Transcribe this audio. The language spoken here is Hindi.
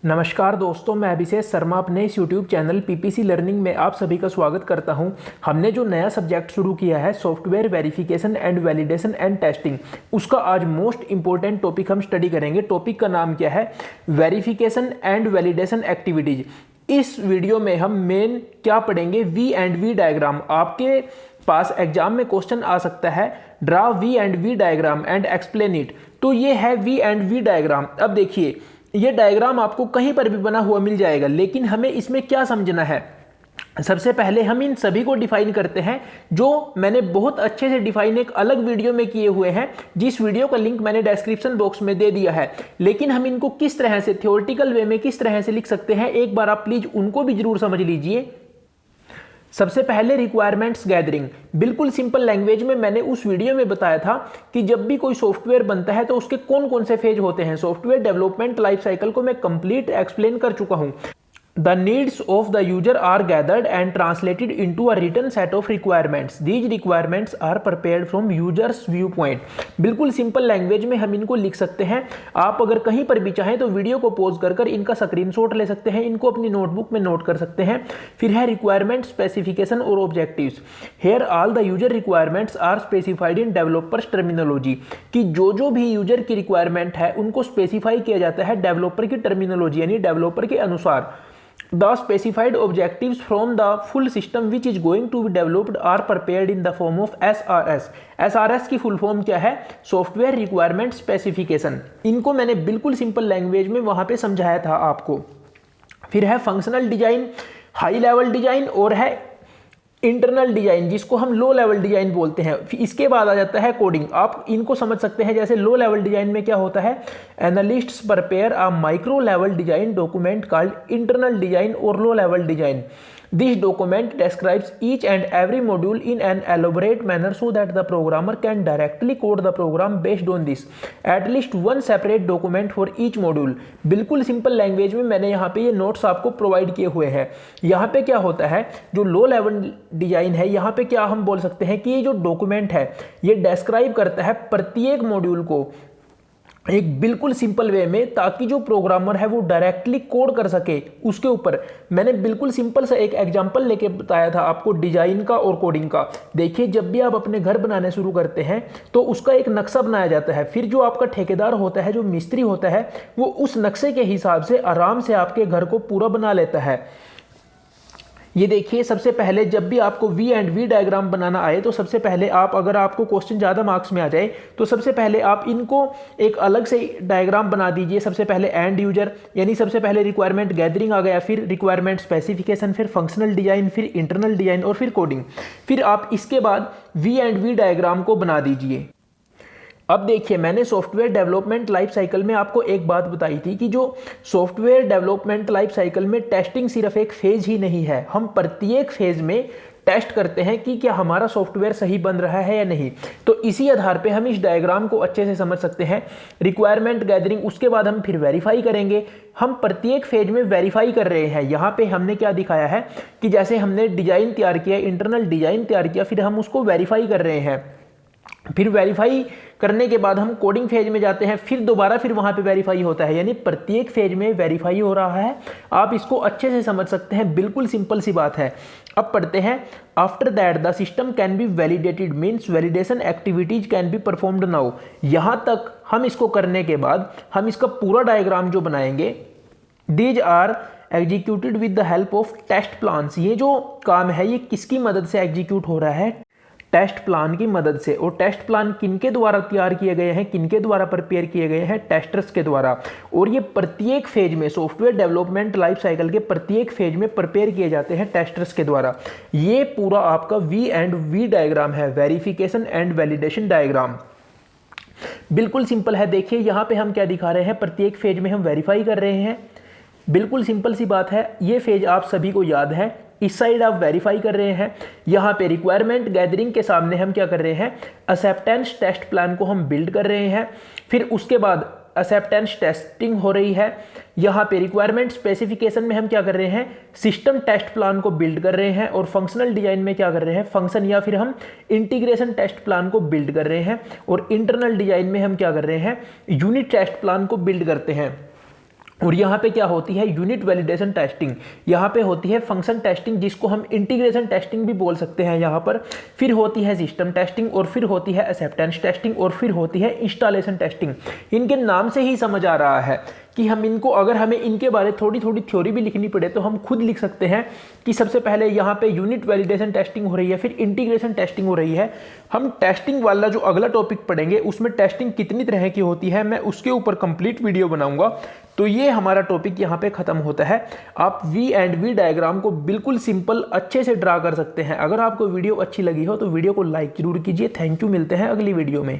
नमस्कार दोस्तों, मैं अभिषेक शर्मा अपने इस यूट्यूब चैनल पीपीसी लर्निंग में आप सभी का स्वागत करता हूं। हमने जो नया सब्जेक्ट शुरू किया है software verification and validation and testing, उसका आज मोस्ट इंपॉर्टेंट टॉपिक हम स्टडी करेंगे। टॉपिक का नाम क्या है? Verification and validation activities. इस वीडियो में हम मेन क्या पढ़ेंगे? V and V diagram. आपके पास एग्जाम में क्वेश्चन आ सकता है, draw V and V diagram and explain it. तो ये है वी एंड वी डायग्राम। अब देखिए, ये डायग्राम आपको कहीं पर भी बना हुआ मिल जाएगा, लेकिन हमें इसमें क्या समझना है? सबसे पहले हम इन सभी को डिफाइन करते हैं, जो मैंने बहुत अच्छे से डिफाइन एक अलग वीडियो में किए हुए हैं, जिस वीडियो का लिंक मैंने डिस्क्रिप्शन बॉक्स में दे दिया है। लेकिन हम इनको किस तरह से थ्योरेटिकल वे में किस तरह से लिख सकते हैं, एक बार आप प्लीज उनको भी जरूर समझ लीजिए। सबसे पहले रिक्वायरमेंट्स गैदरिंग। बिल्कुल सिंपल लैंग्वेज में मैंने उस वीडियो में बताया था कि जब भी कोई सॉफ्टवेयर बनता है तो उसके कौन कौन से फेज होते हैं। सॉफ्टवेयर डेवलपमेंट लाइफ साइकिल को मैं कंप्लीट एक्सप्लेन कर चुका हूं। The needs of the user are gathered and translated into a written set of requirements. These requirements are prepared from user's viewpoint. बिल्कुल सिंपल लैंग्वेज में हम इनको लिख सकते हैं। आप अगर कहीं पर भी चाहें तो वीडियो को पॉज कर कर इनका स्क्रीनशॉट ले सकते हैं, इनको अपनी नोटबुक में नोट कर सकते हैं। फिर है रिक्वायरमेंट स्पेसिफिकेशन और objectives. Here all the user requirements are specified in developers terminology. कि जो भी यूजर की रिक्वायरमेंट है उनको स्पेसिफाई किया जाता है डेवलपर की टर्मिनोलॉजी यानी डेवलपर के अनुसार। The specified objectives from the full system which is going to be developed are prepared in the form of SRS. SRS की फुल फॉर्म क्या है? Software requirement specification. इनको मैंने बिल्कुल सिंपल लैंग्वेज में वहां पे समझाया था आपको। फिर है functional design, high level design और है इंटरनल डिजाइन, जिसको हम लो लेवल डिजाइन बोलते हैं। इसके बाद आ जाता है कोडिंग। आप इनको समझ सकते हैं, जैसे लो लेवल डिजाइन में क्या होता है? Analysts prepare a micro level design document called internal design और low level design. This document describes each and every module in an elaborate manner so that the programmer can directly code the program based on this. At least one separate document for each module. बिल्कुल सिंपल लैंग्वेज में मैंने यहाँ पे ये नोट्स आपको प्रोवाइड किए हुए हैं। यहाँ पे क्या होता है, जो लो लेवल डिजाइन है, यहाँ पे क्या हम बोल सकते हैं कि ये जो डॉक्यूमेंट है ये डिस्क्राइब करता है प्रत्येक मॉड्यूल को एक बिल्कुल सिंपल वे में, ताकि जो प्रोग्रामर है वो डायरेक्टली कोड कर सके उसके ऊपर। मैंने बिल्कुल सिंपल सा एक एग्जांपल लेके बताया था आपको डिजाइन का और कोडिंग का। देखिए, जब भी आप अपने घर बनाने शुरू करते हैं तो उसका एक नक्शा बनाया जाता है। फिर जो आपका ठेकेदार होता है, जो मिस्त्री होता है, वो उस नक्शे के हिसाब से आराम से आपके घर को पूरा बना लेता है। ये देखिए, सबसे पहले जब भी आपको वी एंड वी डायग्राम बनाना आए तो सबसे पहले आप, अगर आपको क्वेश्चन ज़्यादा मार्क्स में आ जाए तो सबसे पहले आप इनको एक अलग से डायग्राम बना दीजिए। सबसे पहले एंड यूजर, यानी सबसे पहले रिक्वायरमेंट गैदरिंग आ गया, फिर रिक्वायरमेंट स्पेसिफिकेशन, फिर फंक्शनल डिजाइन, फिर इंटरनल डिजाइन और फिर कोडिंग। फिर आप इसके बाद वी एंड वी डायग्राम को बना दीजिए। अब देखिए, मैंने सॉफ्टवेयर डेवलपमेंट लाइफ साइकिल में आपको एक बात बताई थी कि जो सॉफ्टवेयर डेवलपमेंट लाइफ साइकिल में टेस्टिंग सिर्फ एक फेज ही नहीं है। हम प्रत्येक फेज में टेस्ट करते हैं कि क्या हमारा सॉफ्टवेयर सही बन रहा है या नहीं। तो इसी आधार पे हम इस डायग्राम को अच्छे से समझ सकते हैं। रिक्वायरमेंट गैदरिंग, उसके बाद हम फिर वेरीफाई करेंगे। हम प्रत्येक फेज में वेरीफाई कर रहे हैं। यहाँ पे हमने क्या दिखाया है कि जैसे हमने डिजाइन तैयार किया, इंटरनल डिजाइन तैयार किया, फिर हम उसको वेरीफाई कर रहे हैं। फिर वेरीफाई करने के बाद हम कोडिंग फेज में जाते हैं, फिर दोबारा फिर वहां पे वेरीफाई होता है, यानी प्रत्येक फेज में वेरीफाई हो रहा है। आप इसको अच्छे से समझ सकते हैं, बिल्कुल सिंपल सी बात है। अब पढ़ते हैं, after that the system can be validated means validation activities can be performed now. यहां तक हम इसको करने के बाद हम इसका पूरा डायग्राम जो बनाएंगे, these are executed with the help of test plans. ये जो काम है ये किसकी मदद से एग्जीक्यूट हो रहा है? टेस्ट प्लान की मदद से। और टेस्ट प्लान किनके द्वारा तैयार किए गए हैं, किनके द्वारा प्रिपेयर किए गए हैं? टेस्टर्स के द्वारा। और ये प्रत्येक फेज में, सॉफ्टवेयर डेवलपमेंट लाइफ साइकिल के प्रत्येक फेज में प्रिपेयर किए जाते हैं टेस्टर्स के द्वारा। ये पूरा आपका वी एंड वी डायग्राम है, वेरिफिकेशन एंड वैलिडेशन डायग्राम। बिल्कुल सिंपल है। देखिए, यहाँ पे हम क्या दिखा रहे हैं, प्रत्येक फेज में हम वेरीफाई कर रहे हैं। बिल्कुल सिंपल सी बात है। ये फेज आप सभी को याद है। इस साइड आप वेरीफाई कर रहे हैं, यहाँ पे रिक्वायरमेंट गैदरिंग के सामने हम क्या कर रहे हैं? एक्सेप्टेंस टेस्ट प्लान को हम बिल्ड कर रहे हैं। फिर उसके बाद एक्सेप्टेंस टेस्टिंग हो रही है। यहाँ पे रिक्वायरमेंट स्पेसिफिकेशन में हम क्या कर रहे हैं? सिस्टम टेस्ट प्लान को बिल्ड कर रहे हैं। और फंक्शनल डिजाइन में क्या कर रहे हैं? फंक्शन या फिर हम इंटीग्रेशन टेस्ट प्लान को बिल्ड कर रहे हैं। और इंटरनल डिजाइन में हम क्या कर रहे हैं? यूनिट टेस्ट प्लान को बिल्ड करते हैं। और यहाँ पे क्या होती है यूनिट वैलिडेशन टेस्टिंग, यहाँ पे होती है फंक्शन टेस्टिंग जिसको हम इंटीग्रेशन टेस्टिंग भी बोल सकते हैं यहाँ पर, फिर होती है सिस्टम टेस्टिंग, और फिर होती है एक्सेप्टेंस टेस्टिंग, और फिर होती है इंस्टॉलेशन टेस्टिंग। इनके नाम से ही समझ आ रहा है कि हम इनको, अगर हमें इनके बारे थोड़ी थोड़ी थ्योरी भी लिखनी पड़े तो हम खुद लिख सकते हैं कि सबसे पहले यहाँ पे यूनिट वैलिडेशन टेस्टिंग हो रही है, फिर इंटीग्रेशन टेस्टिंग हो रही है। हम टेस्टिंग वाला जो अगला टॉपिक पढ़ेंगे उसमें टेस्टिंग कितनी तरह की होती है मैं उसके ऊपर कंप्लीट वीडियो बनाऊंगा। तो ये हमारा टॉपिक यहाँ पे खत्म होता है। आप वी एंड वी डायग्राम को बिल्कुल सिंपल अच्छे से ड्रा कर सकते हैं। अगर आपको वीडियो अच्छी लगी हो तो वीडियो को लाइक जरूर कीजिए। थैंक यू, मिलते हैं अगली वीडियो में।